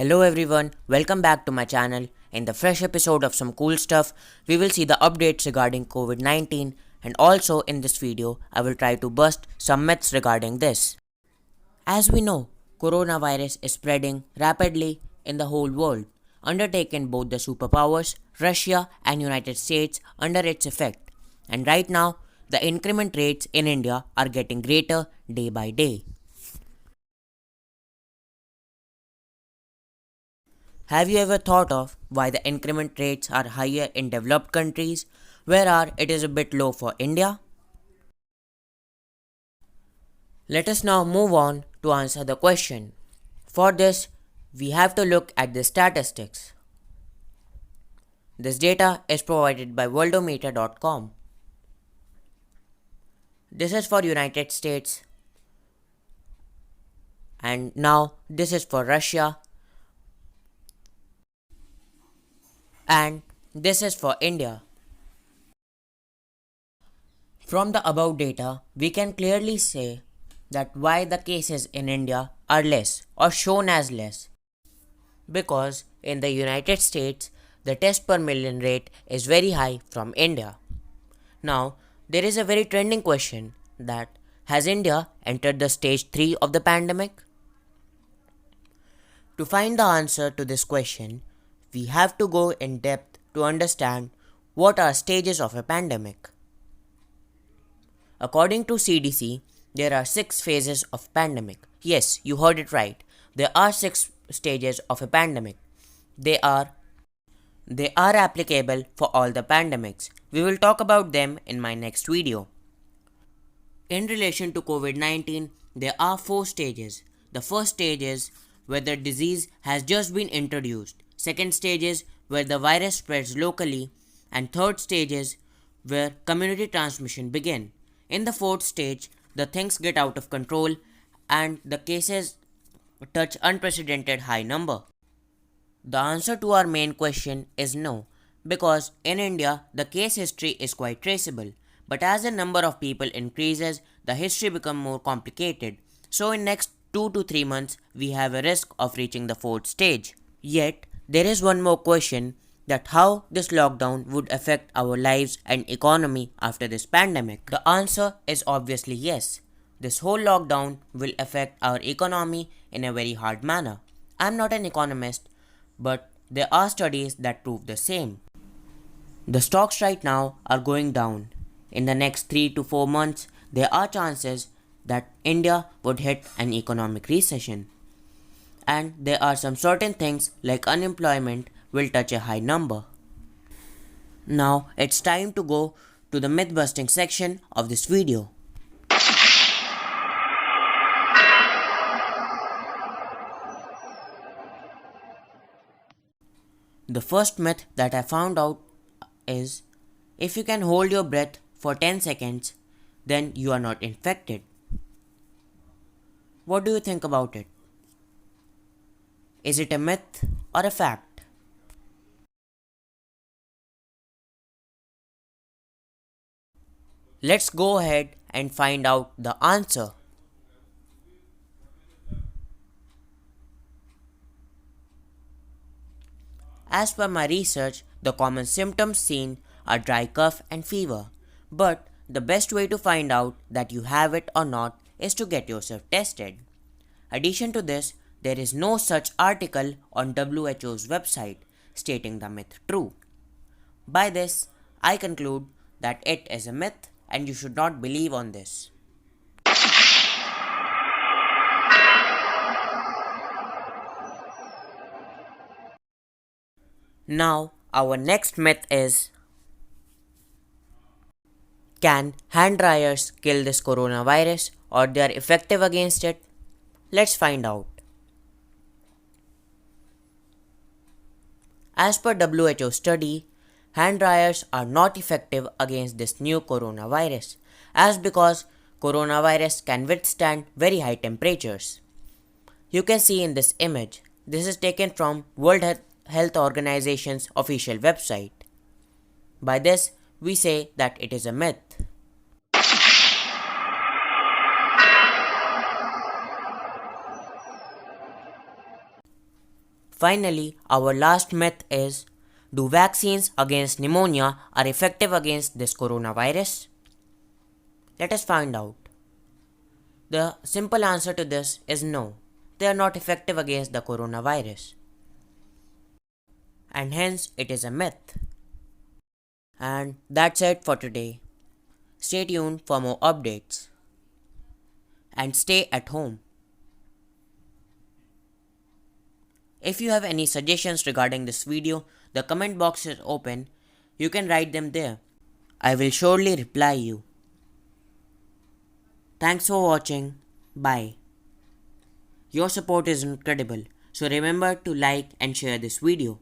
Hello everyone, welcome back to my channel. In the fresh episode of Some Cool Stuff, we will see the updates regarding COVID-19, and also in this video, I will try to bust some myths regarding this. As we know, coronavirus is spreading rapidly in the whole world, undertaking both the superpowers, Russia and United States under its effect. And right now, the increment rates in India are getting greater day by day. Have you ever thought of why the increment rates are higher in developed countries, whereas it is a bit low for India? Let us now move on to answer the question. For this, we have to look at the statistics. This data is provided by worldometer.com. This is for United States, and now this is for Russia, and this is for India. From the above data, we can clearly say that why the cases in India are less or shown as less. Because in the United States, the test per million rate is very high from India. Now, there is a very trending question that has India entered the stage 3 of the pandemic? To find the answer to this question, we have to go in depth to understand what are stages of a pandemic. According to CDC, there are 6 phases of pandemic. Yes, you heard it right. There are 6 stages of a pandemic. They are applicable for all the pandemics. We will talk about them in my next video. In relation to COVID-19, there are 4 stages. The first stage is where the disease has just been introduced. Second stage is where the virus spreads locally. And third stage is where community transmission begins. In the fourth stage, the things get out of control and the cases touch unprecedented high number. The answer to our main question is no, because in India, the case history is quite traceable. But as the number of people increases, the history becomes more complicated. So in next 2 to 3 months, we have a risk of reaching the fourth stage. Yet, there is one more question that how this lockdown would affect our lives and economy after this pandemic. The answer is obviously yes. This whole lockdown will affect our economy in a very hard manner. I'm not an economist, but there are studies that prove the same. The stocks right now are going down. In the next 3 to 4 months, there are chances that India would hit an economic recession. And there are some certain things like unemployment will touch a high number. Now it's time to go to the myth busting section of this video. The first myth that I found out is if you can hold your breath for 10 seconds, then you are not infected. What do you think about it? Is it a myth or a fact? Let's go ahead and find out the answer. As per my research, the common symptoms seen are dry cough and fever. But the best way to find out that you have it or not is to get yourself tested. Addition to this, there is no such article on WHO's website stating the myth true. By this, I conclude that it is a myth and you should not believe on this. Now, our next myth is, can hand dryers kill this coronavirus or they are effective against it? Let's find out. As per WHO study, hand dryers are not effective against this new coronavirus, as because coronavirus can withstand very high temperatures. You can see in this image, this is taken from World Health Organization's official website. By this, we say that it is a myth. Finally, our last myth is, do vaccines against pneumonia are effective against this coronavirus? Let us find out. The simple answer to this is no. They are not effective against the coronavirus. And hence it is a myth. And that's it for today. Stay tuned for more updates. And stay at home. If you have any suggestions regarding this video, the comment box is open. You can write them there. I will surely reply you. Thanks for watching. Bye. Your support is incredible, so remember to like and share this video.